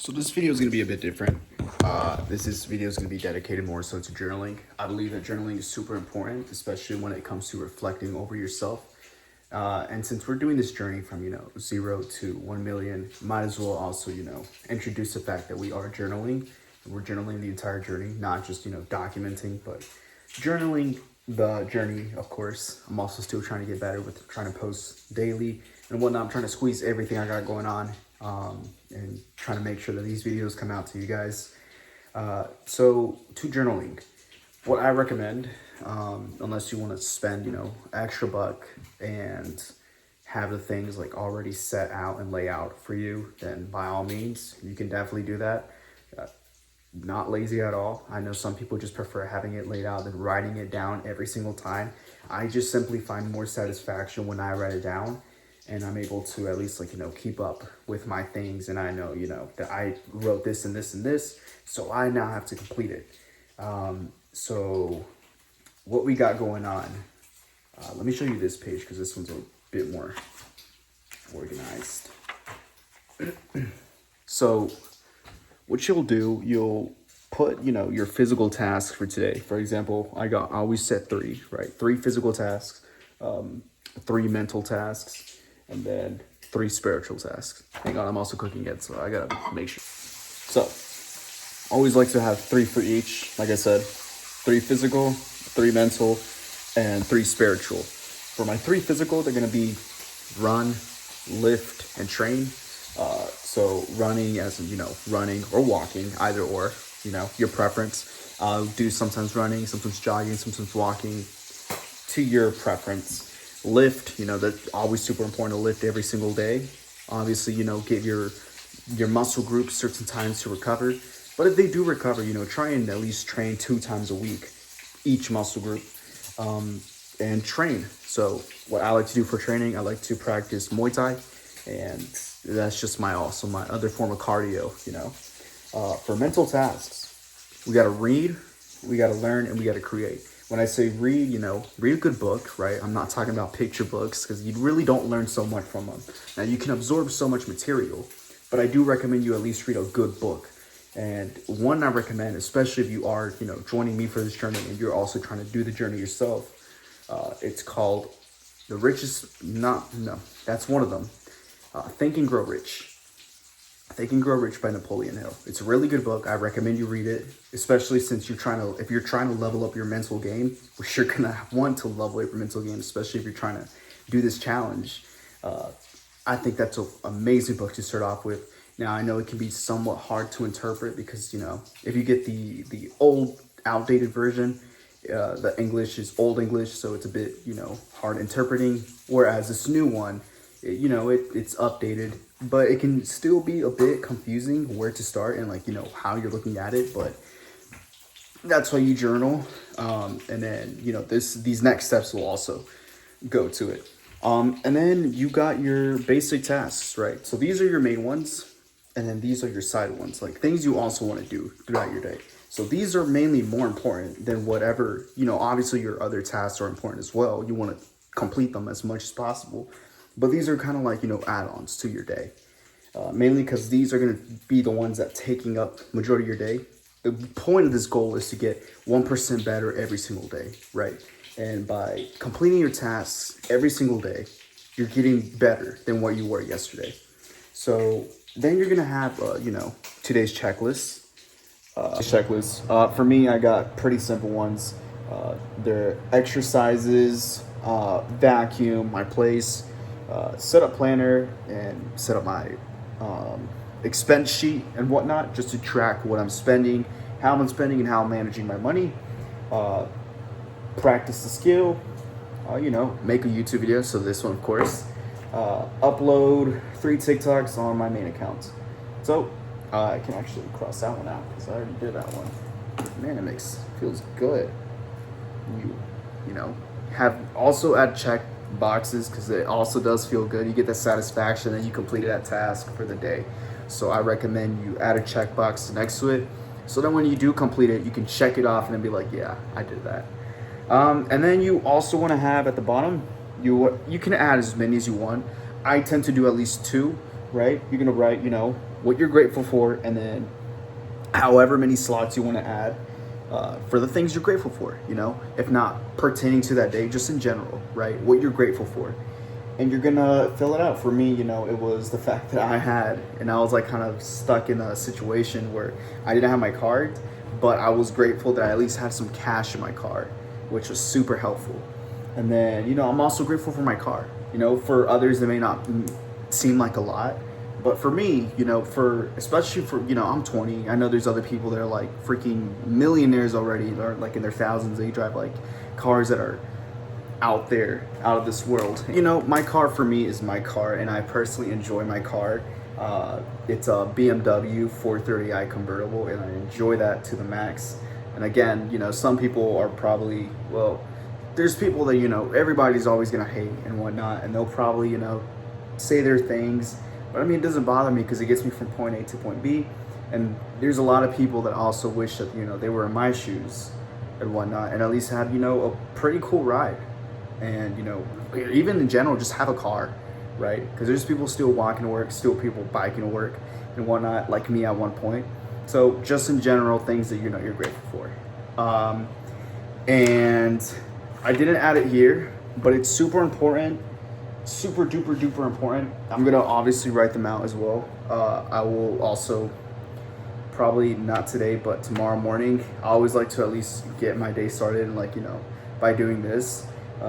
So this video is going to be a bit different. This video is going to be dedicated more so to journaling. I believe that journaling is super important, especially when it comes to reflecting over yourself. And since we're doing this journey from, 0 to 1 million, might as well also, introduce the fact that we are journaling. We're journaling the entire journey, not just, documenting, but journaling the journey, of course. I'm also still trying to get better with trying to post daily and whatnot. I'm trying to squeeze everything I got going on. And trying to make sure that these videos come out to you guys. So to journaling, what I recommend, unless you want to spend, extra buck and have the things like already set out and lay out for you, then by all means, you can definitely do that. Not lazy at all. I know some people just prefer having it laid out than writing it down every single time. I just simply find more satisfaction when I write it down and I'm able to at least keep up with my things. And I know, that I wrote this and this and this, so I now have to complete it. So what we got going on, let me show you this page because this one's a bit more organized. So what you'll do, you'll put, your physical tasks for today. For example, I always set 3, right? 3 physical tasks, 3 mental tasks, and then 3 spiritual tasks. Hang on, I'm also cooking it, so I gotta make sure. So, always like to have 3 for each. Like I said, 3 physical, 3 mental, and 3 spiritual. For my 3 physical, they're gonna be run, lift, and train. So running as in, running or walking, either or, your preference. I'll do sometimes running, sometimes jogging, sometimes walking, to your preference. Lift, that's always super important to lift every single day. Obviously, give your muscle groups certain times to recover. But if they do recover, try and at least train 2 times a week, each muscle group, and train. So what I like to do for training, I like to practice Muay Thai, and that's just my other form of cardio, For mental tasks, we got to read, we got to learn, and we got to create. When I say read, read a good book, right? I'm not talking about picture books because you really don't learn so much from them. Now, you can absorb so much material, but I do recommend you at least read a good book. And one I recommend, especially if you are, joining me for this journey and you're also trying to do the journey yourself, it's called that's one of them. Think and Grow Rich. Think and Grow Rich by Napoleon Hill. It's a really good book. I recommend you read it, especially since if you're trying to level up your mental game, which you're gonna want to level up your mental game, especially if you're trying to do this challenge. I think that's an amazing book to start off with. Now, I know it can be somewhat hard to interpret because, if you get the old, outdated version, the English is Old English, so it's a bit, hard interpreting. Whereas this new one, it's updated, but it can still be a bit confusing where to start and how you're looking at it. But that's why you journal. And then, these next steps will also go to it. And then you got your basic tasks, right? So these are your main ones. And then these are your side ones, like things you also want to do throughout your day. So these are mainly more important than whatever, obviously your other tasks are important as well. You want to complete them as much as possible. But these are kind of like, add-ons to your day. Mainly because these are going to be the ones that taking up majority of your day. The point of this goal is to get 1% better every single day, right? And by completing your tasks every single day, you're getting better than what you were yesterday. So then you're going to have, today's checklist. For me, I got pretty simple ones. They're exercises, vacuum my place, set up planner, and set up my expense sheet and whatnot, just to track what I'm spending, how I'm spending, and how I'm managing my money. Practice the skill, make a YouTube video. So this one, of course, upload 3 TikToks on my main account. So I can actually cross that one out because I already did that one. Man, it feels good. Have also add check boxes because it also does feel good. You get that satisfaction that you completed that task for the day. So I recommend you add a checkbox next to it, so then when you do complete it, you can check it off and then be like, yeah, I did that. And then you also want to have at the bottom, you can add as many as you want. I tend to do at least 2, right? You're gonna write, what you're grateful for, and then however many slots you want to add for the things you're grateful for, you know, if not pertaining to that day, just in general, right? What you're grateful for. And you're gonna fill it out. For me, you know, it was the fact that I was like kind of stuck in a situation where I didn't have my card, but I was grateful that I at least had some cash in my car, which was super helpful. And then, you know, I'm also grateful for my car. You know, for others, it may not seem like a lot, but for me, you know, especially for, you know, I'm 20. I know there's other people that are like freaking millionaires already, or like in their thousands. They drive like cars that are out there, out of this world. You know, my car for me is my car, and I personally enjoy my car. It's a BMW 430i convertible, and I enjoy that to the max. And again, you know, some people are probably, well, there's people that, you know, everybody's always gonna hate and whatnot, and they'll probably, you know, say their things. But I mean, it doesn't bother me because it gets me from point A to point B. And there's a lot of people that also wish that, you know, they were in my shoes and whatnot, and at least have, you know, a pretty cool ride. And, you know, even in general, just have a car, right? Because there's people still walking to work, still people biking to work and whatnot, like me at one point. So just in general, things that, you know, you're grateful for. And I didn't add it here, but it's super important, super duper duper important. I'm gonna obviously write them out as well. I will also, probably not today, but tomorrow morning, I always like to at least get my day started, and like, you know, by doing this.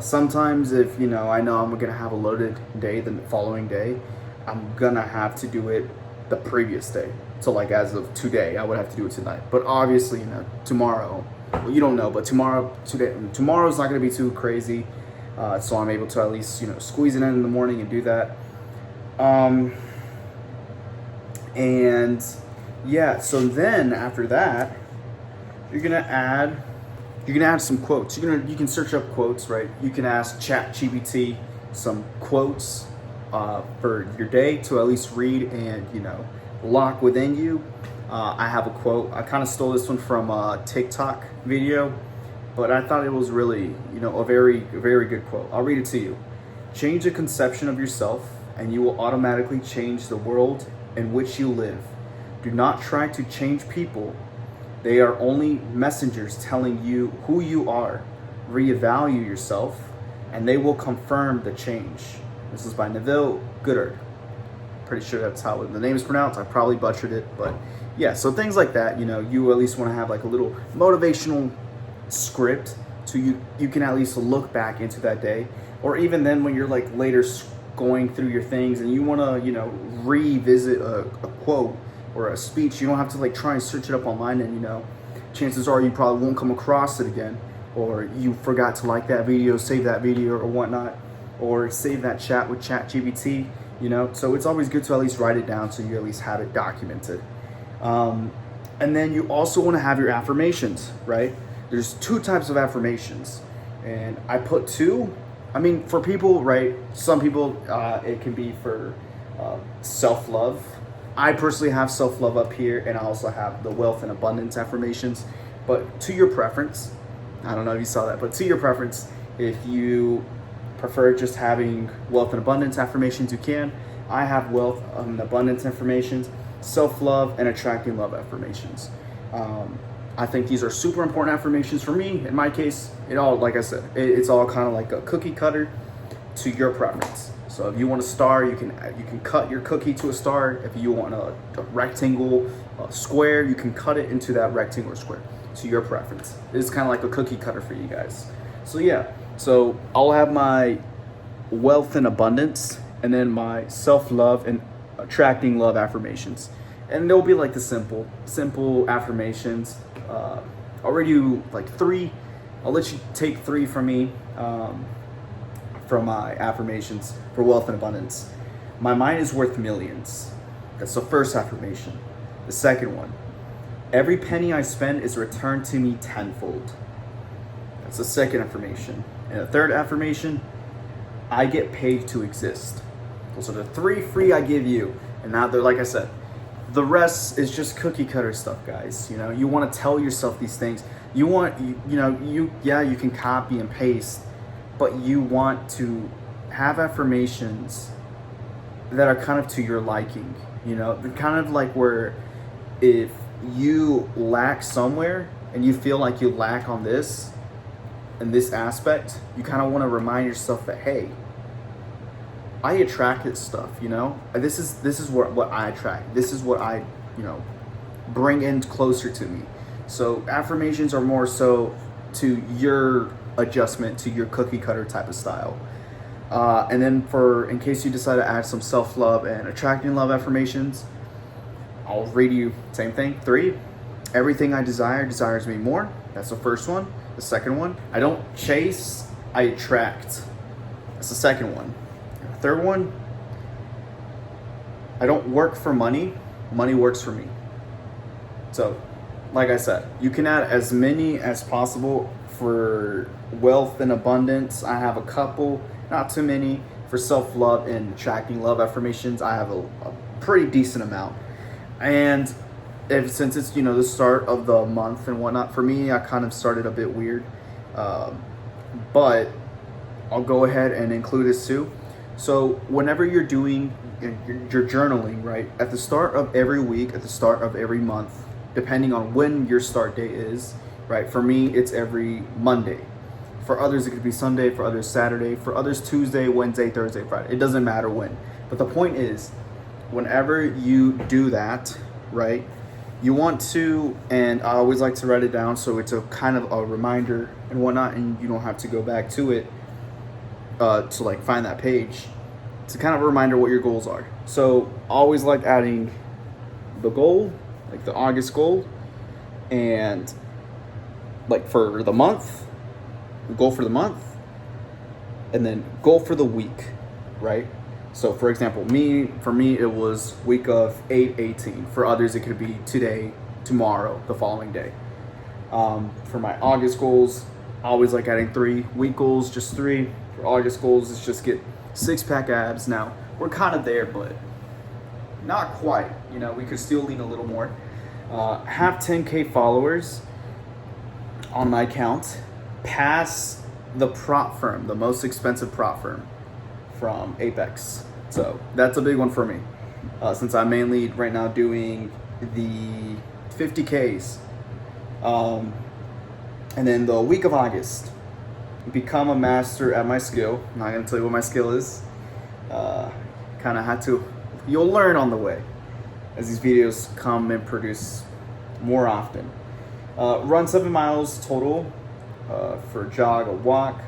Sometimes if, you know, I know I'm gonna have a loaded day the following day, I'm gonna have to do it the previous day. So like as of today, I would have to do it tonight. But obviously, you know, tomorrow, well, you don't know, but tomorrow's not gonna be too crazy. So I'm able to at least, you know, squeeze it in the morning and do that. And yeah, so then after that, you're gonna add some quotes. You can search up quotes, right? You can ask ChatGPT some quotes for your day to at least read and, you know, lock within you. I have a quote. I kind of stole this one from a TikTok video, but I thought it was really, you know, a very, very good quote. I'll read it to you. Change the conception of yourself, and you will automatically change the world in which you live. Do not try to change people. They are only messengers telling you who you are. Reevaluate yourself, and they will confirm the change. This is by Neville Goddard. Pretty sure that's how the name is pronounced. I probably butchered it, but yeah. So things like that, you know, you at least want to have like a little motivational script, so you can at least look back into that day, or even then when you're like later going through your things and you want to, you know, revisit a quote or a speech. You don't have to like try and search it up online, and, you know, chances are you probably won't come across it again, or you forgot to like that video, save that video or whatnot, or save that chat with ChatGPT, you know. So it's always good to at least write it down so you at least have it documented. And then you also want to have your affirmations, right? There's two types of affirmations, and I put two. I mean, for people, right? Some people, it can be for self-love. I personally have self-love up here, and I also have the wealth and abundance affirmations. But to your preference, I don't know if you saw that, but to your preference, if you prefer just having wealth and abundance affirmations, you can. I have wealth and abundance affirmations, self-love, and attracting love affirmations. I think these are super important affirmations for me. In my case, it all, like I said, it's all kind of like a cookie cutter to your preference. So if you want a star, you can cut your cookie to a star. If you want a rectangle, a square, you can cut it into that rectangle or square to your preference. It's kind of like a cookie cutter for you guys. So yeah, so I'll have my wealth and abundance, and then my self-love and attracting love affirmations. And they'll be like the simple affirmations. I'll read you like three. I'll let you take three from me. From my affirmations for wealth and abundance. My mind is worth millions. That's the first affirmation. The second one, every penny I spend is returned to me tenfold. That's the second affirmation. And the third affirmation, I get paid to exist. Those are the three free I give you. And now they're, like I said, the rest is just cookie cutter stuff, guys. You know, you want to tell yourself these things. You can copy and paste, but you want to have affirmations that are kind of to your liking. You know, the kind of like where if you lack somewhere and you feel like you lack on this in this aspect, you kind of want to remind yourself that, hey, I attract this stuff, you know? This is what I attract. This is what I, you know, bring in closer to me. So affirmations are more so to your adjustment to your cookie cutter type of style. And then in case you decide to add some self-love and attracting love affirmations, I'll read you same thing. 3, everything I desire desires me more. That's the first one. The second one, I don't chase, I attract. That's the second one. The third one, I don't work for money, money works for me. So, like I said, you can add as many as possible for wealth and abundance. I have a couple, not too many. For self-love and attracting love affirmations, I have a pretty decent amount. And since it's, you know, the start of the month and whatnot, for me, I kind of started a bit weird. But I'll go ahead and include this too. So whenever you're doing your journaling, right, at the start of every week, at the start of every month, depending on when your start date is, right? For me, it's every Monday. For others, it could be Sunday. For others, Saturday. For others, Tuesday, Wednesday, Thursday, Friday. It doesn't matter when. But the point is, whenever you do that, right, you want to, and I always like to write it down so it's a kind of a reminder and whatnot, and you don't have to go back to it to like find that page. It's a kind of a reminder what your goals are. So I always like adding the goal, like the August goal, and like for the month, goal for the month, and then goal for the week, right? So for example, for me, it was week of 8/18. For others, it could be today, tomorrow, the following day. For my August goals, I always like adding 3. Week goals, just 3. For August goals, it's just get 6-pack abs. Now, we're kind of there, but not quite. You know, we could still lean a little more. Have 10K followers on my account. Pass the prop firm, the most expensive prop firm from Apex. So that's a big one for me. Since I'm mainly right now doing the 50Ks. And then the week of August, become a master at my skill. I'm not going to tell you what my skill is. Kind of had to, you'll learn on the way as these videos come and produce more often. Run 7 miles total for a jog or walk.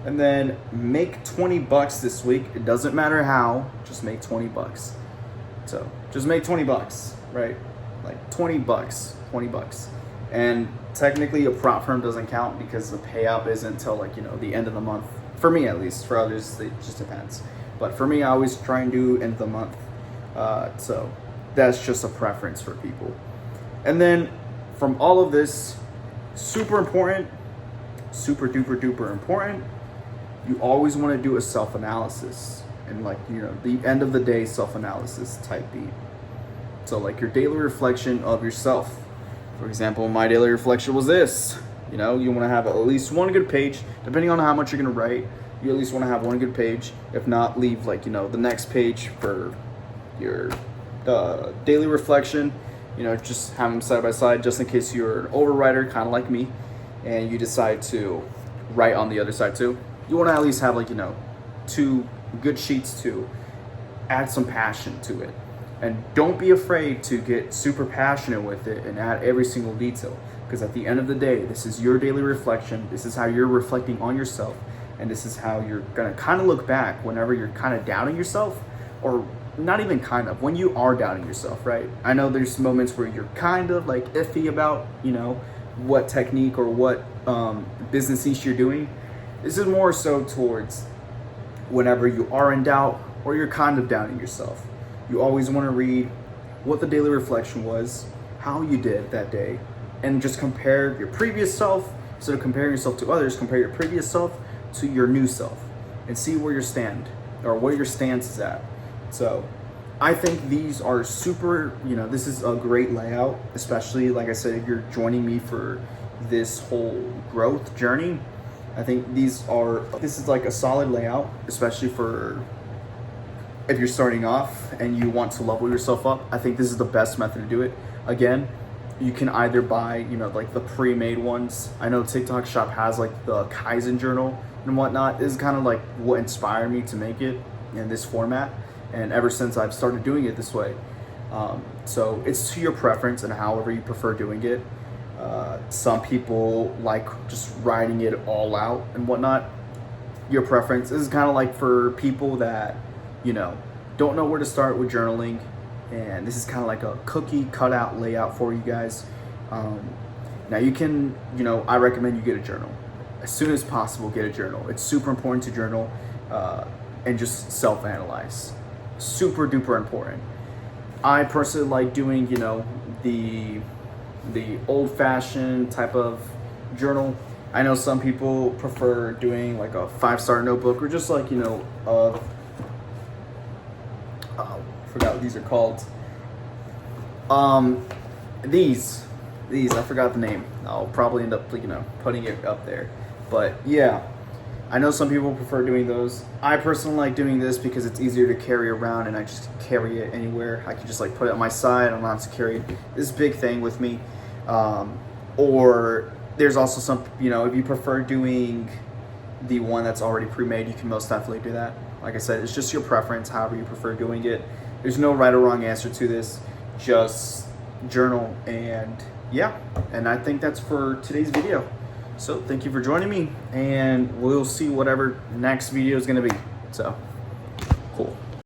And then make $20 this week. It doesn't matter how, just make $20. So just make $20, right? Like $20. And technically a prop firm doesn't count because the payout isn't until like, you know, the end of the month. For me at least, for others, it just depends. But for me, I always try and do end of the month. So that's just a preference for people. And then from all of this, super important, super duper duper important, you always want to do a self-analysis and like, you know, the end of the day self-analysis type beat. So like your daily reflection of yourself. For example, my daily reflection was this. You know, you want to have at least one good page, depending on how much you're going to write. You at least want to have one good page. If not, leave like, you know, the next page for your daily reflection. You know, just have them side by side just in case you're an overwriter, kind of like me, and you decide to write on the other side too. You want to at least have like, you know, 2 good sheets to add some passion to it. And don't be afraid to get super passionate with it and add every single detail. Because at the end of the day, this is your daily reflection. This is how you're reflecting on yourself. And this is how you're going to kind of look back whenever you're kind of doubting yourself. Or not even kind of, when you are doubting yourself, right? I know there's moments where you're kind of like iffy about, you know, what technique or what business niche you're doing. This is more so towards whenever you are in doubt or you're kind of doubting yourself. You always want to read what the daily reflection was, how you did that day, and just compare your previous self. Instead of comparing yourself to others, compare your previous self to your new self and see where you stand or what your stance is at. So I think these are super, you know, this is a great layout, especially like I said, if you're joining me for this whole growth journey. I think this is like a solid layout, especially for if you're starting off and you want to level yourself up, I think this is the best method to do it. Again, you can either buy, you know, like the pre-made ones. I know TikTok Shop has like the Kaizen journal and whatnot. This is kind of like what inspired me to make it in this format. And ever since I've started doing it this way. So it's to your preference and however you prefer doing it. Some people like just writing it all out and whatnot. Your preference. This is kind of like for people that, you know, don't know where to start with journaling. And this is kind of like a cookie cutout layout for you guys. Now you can, you know, I recommend you get a journal. As soon as possible, get a journal. It's super important to journal and just self-analyze. Super duper important. I personally like doing, you know, the old-fashioned type of journal. I know some people prefer doing like a 5-star notebook or just like, you know, I forgot what these are called. These I forgot the name. I'll probably end up, you know, putting it up there. But yeah, I know some people prefer doing those. I personally like doing this because it's easier to carry around and I just carry it anywhere. I can just like put it on my side. I don't have to carry this big thing with me. Or there's also some, you know, if you prefer doing the one that's already pre-made, you can most definitely do that. Like I said, it's just your preference, however you prefer doing it. There's no right or wrong answer to this. Just journal, and yeah. And I think that's for today's video. So thank you for joining me, and we'll see whatever next video is going to be. So, cool.